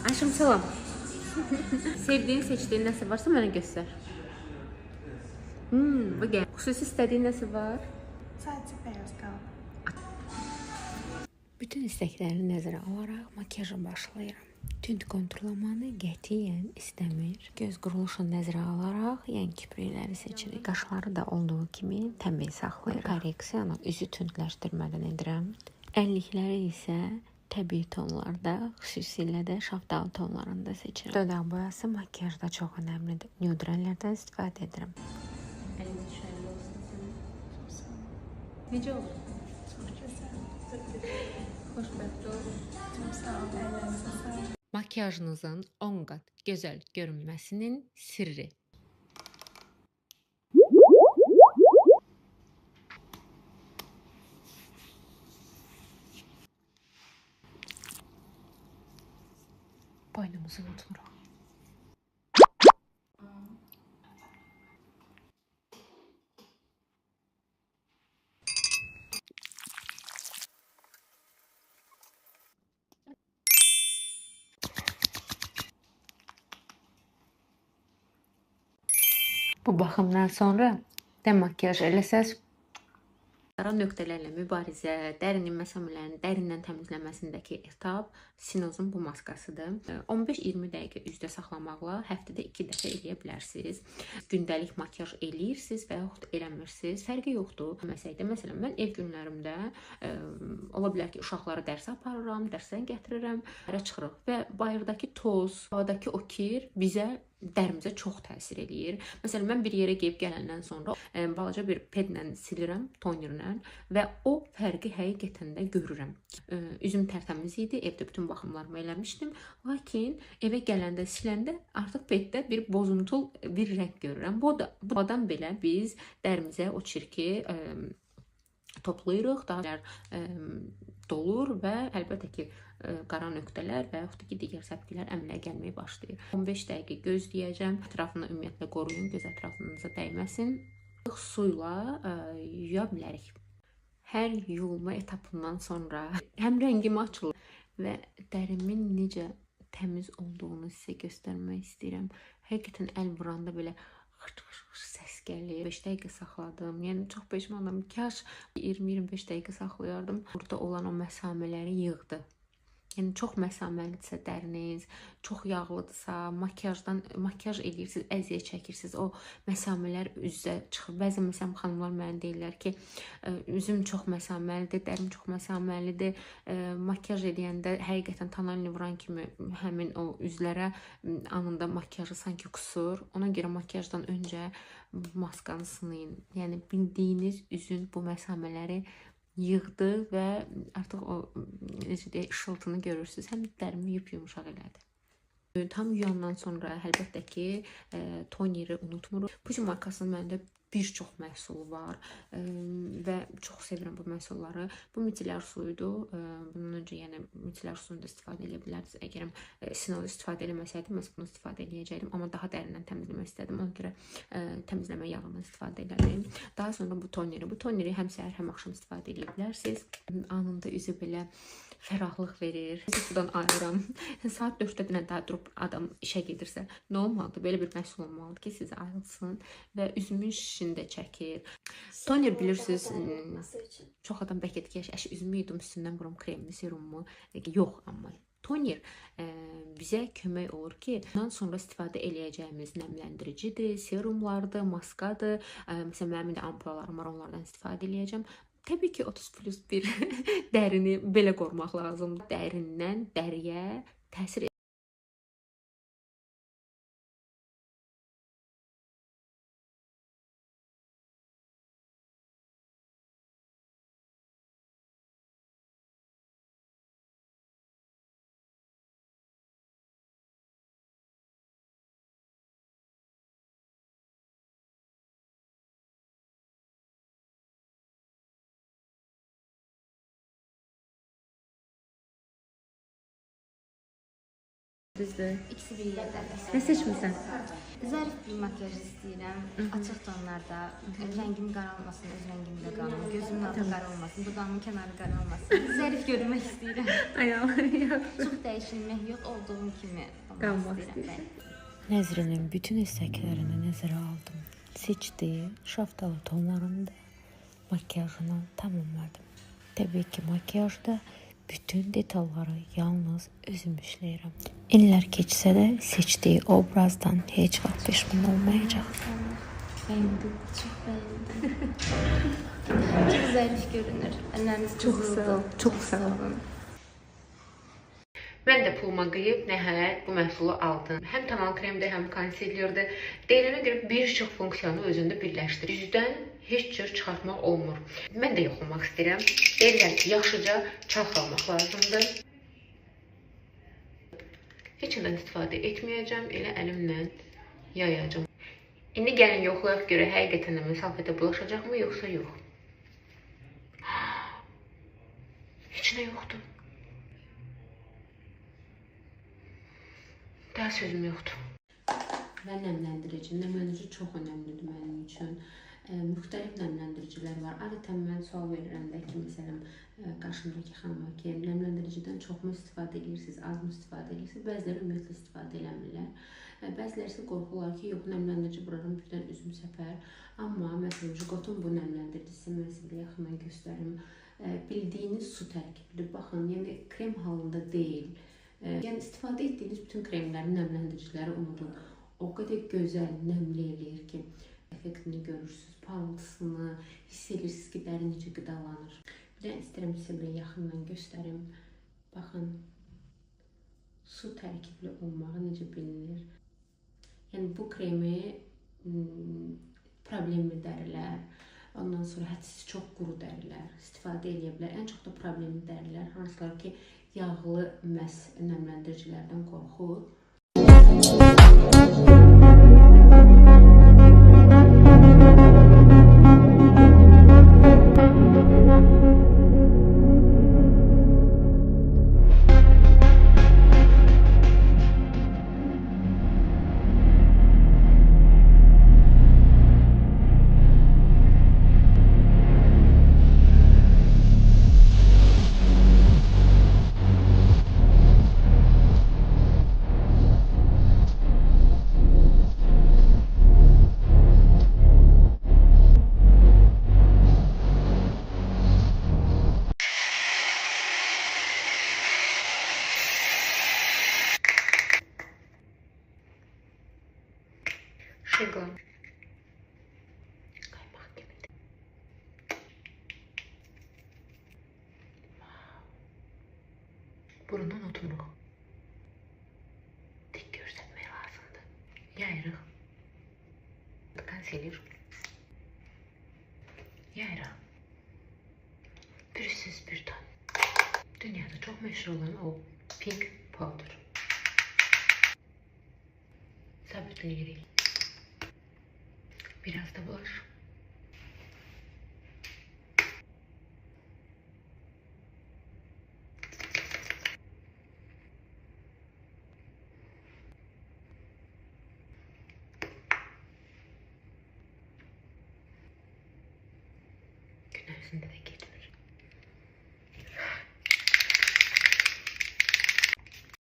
Aşkım salam. Sevdiğin, seçdiğin nəsə varsa mənə göstər. Bu gəl. Xüsusi istədiyin nəsə var? Sadece beyaz kaldı. Bütün istəkləri nəzərə alaraq makyaja başlayıram. Tünd konturlamanı qətiyyən istəmir. Göz quruluşunu nəzərə alaraq yan kiprikləri seçirik. Qaşları da olduğu kimi təmiz saxlayırıq. Korreksiyonu üzü tündləşdirmədən edirəm. Əllikləri isə təbii tonlarda, xüsusilə də şaftal tonlarında seçirəm. Dodaq boyası makyajda çox önəmlidir. Nude rənglərdən istifadə edirəm. Əlində şəhərli olsun sənə. Necə olur? Çok güzel. Xoşbəxt ol. Çok sağ ol. Ellerinize sağlık. Makyajınızın 10 qat gözəl görünməsinin sirri. Boynumuzu unutmuruq. Bu baxımdan sonra demakyaj eləsəz, qara nöqtələrlə mübarizə, dərinin məsafələrini dərindən təmizləməsindəki etap Sinozun bu maskasıdır. 15-20 dəqiqə üzdə saxlamaqla həftədə 2 dəfə eləyə bilərsiniz. Gündəlik makyaj eləyirsiniz və yaxud eləmirsiniz. Fərqi yoxdur. Məsələn, mən ev günlərimdə ola bilər ki, uşaqları dərsə aparıram, dərsdən gətirirəm, çıxırıq və bayırdakı toz, havadakı o kir bizə dərimizə çox təsir eləyir. Məsələn, mən bir yerə gedib gələndən sonra balaca bir pedlə silirəm, tonerlə və o fərqi həqiqətən də görürəm. Üzüm tərtəmiz idi, evdə bütün baxımlarımı eləmişdim. Lakin evə gələndə, siləndə artıq peddə bir bozuntul bir rəng görürəm. Budan belə biz dərimizə o çirki toplayırıq, daha dolur və əlbəttə ki, qara nöqtələr və yaxud da ki, digər səpkilər əmələ gəlməyə başlayır. 15 dəqiqə gözləyəcəm. Ətrafını ümumiyyətlə qoruyun, göz ətrafınıza dəyməsin. Su ilə yuya bilərik. Hər yuyulma etapından sonra həm rəngim açılır və dərimin necə təmiz olduğunu sizə göstərmək istəyirəm. Həqiqətən əl vuranda belə səs gəlir. 5 dəqiqə saxladım. Yəni çox peşmanam. Kaş 20-25 dəqiqə saxlayardım. Burada olan o məsamələri yığdı. Yəni çox məsaməlidirsə dəriniz, çox yağlıdırsa, makyaj eləyirsiniz, əziyyət çəkirsiniz, o məsamələr üzə çıxır. Bəzən məsələn xanımlar mənə deyirlər ki, üzüm çox məsaməlidir, dərim çox məsaməlidir. Makyaj edəndə həqiqətən tonalini vuran kimi həmin o üzlərə anında makyajı sanki qusur. Ona görə makyajdan öncə maskanı sınayın. Yəni bildiyiniz üzün bu məsamələri yığdı və artıq o necə deyək, işıltını görürsünüz. Həm dərimi yumşaq elədi. Tam yuyandan sonra əlbəttə ki, toneri unutmuruq. Puji markasının məndə bir çox məhsulu var və çox sevirəm bu məhsulları. Bu micellar suyudur. Bundan öncə yəni micellar suyunda istifadə edə bilərsiniz. Əgər Sinol istifadə eləməsəydim, mən bunu istifadə eləyəcəkdim. Amma daha dərindən təmizləmək istədim. Ona görə təmizləmə yağından istifadə elədim. Daha sonra bu toneri həm səhər, həm axşam istifadə edə bilərsiniz. Anında üzü belə fərahlıq verir. Sudan ayıram. Saat 4-də daha durub adam işə gedirsə, nə olmalıdır? Belə bir məhsul olmalıdır ki, sizə ayrılsın və üzümün şişini də çəkir. Toner bilirsiniz, çox adam bəlkə deyir ki, üzümü yudum, üstündən vurum kremli, serumu. Yox, amma toner bizə kömək olur ki, bundan sonra istifadə eləyəcəyimiz nəmləndiricidir, serumlardır, maskadır. Məsələn, mənim də ampulalarım var, onlardan istifadə eləyəcəm. Təbii ki, 30+1 dərini belə qorumaq lazımdır. Dərindən dəriyə təsir düzdür? İkisi bir yerdə. Nə seçmisən? Zərif bir makyaj istəyirəm. Açıq tonlarda. Rəngim qara olmasın, öz rəngimdə qalım. Gözümün altı qara olmasın, dudağımın kənarı qara olmasın. Zərif görünmək istəyirəm. Ayağlar Çox dəyişilmək yox, olduğum kimi qalmaq olmaq istəyirsən. istəyirəm. Nəzrinin bütün isteklerini nəzərə aldım. Seçdiyi şaftalı tonlarında makyajını tamamladım. Təbii ki, makyajda bütün detalları yalnız özüm işləyirəm. İllər keçsə də seçdiyi obrazdan heç vaxt peşman olmayacaq. Bəyəndim, çox bəyəndim. Çox zərif görünür. Əlləriniz Çox sağ ol, çox sağ ol. Mən də puluma qıyıb nəhayət bu məhsulu aldım. Həm tonal kremdir, həm konsillerdir. Deyilənə görə bir çox funksiyonu özündə birləşdirir. Üzdən heç cür çıxartmaq olmur. Mən də yoxlamaq istəyirəm. Deyirlər ki, yaxşıca çalxalamaq lazımdır. Heç nədən istifadə etməyəcəm, elə əlimlə yayacağım. İndi gəlin yoxlayaq görə həqiqətən də məsafədə bulaşacaqmı, yoxsa yox? Heç nə yoxdur. Daha sözüm yoxdur. Və nəmləndirici. Nəmləndirici çox önəmlidir mənim üçün. Müxtəlif nəmləndiricilər var. Adətən mən sual verirəm də ki, məsələn, qarşımdakı xanıma ki, nəmləndiricidən çoxmu istifadə edirsiniz, azmı istifadə edirsiniz? Bəziləri ümumiyyətlə istifadə eləmirlər. Bəziləri isə qorxurlar ki, yox, nəmləndirici vuraram, birdən üzüm səpər. Amma məsələn, Jigotun bu nəmləndiricisi mən sizə yaxından göstərim. Bildiyiniz su tərkibidir. Baxın, yəni krem halında deyil. Yəni istifadə etdiyiniz bütün kremlərin nəmləndiriciləri unudun. O qədər gözəl nəmli eləyir ki, effektini görürsünüz, parıltısını hiss edirsiniz ki, dəri necə qidalanır. Bir də istəyirəm sizə belə yaxından göstərim. Baxın, su tərkibli olmağı necə bilinir. Yəni bu kremi problemli dərilər, ondan sonra hədsiz çox quru dərilər istifadə edə bilər. Ən çox da problemli dərilər, hansılar ki, yağlı məhz nəmləndiricilərdən qorxur. Şıqla. Qaymaq kimidir. Burunu unutmuruq. Dik göstərmək lazımdır. Yayırıq. Konsiler. Yayırıq. Pürüzsüz bir ton. Dünyada çox məşhur olan o pink powder. Sabitləyirik. Biraz da bulaş. Gün ərzində də geç.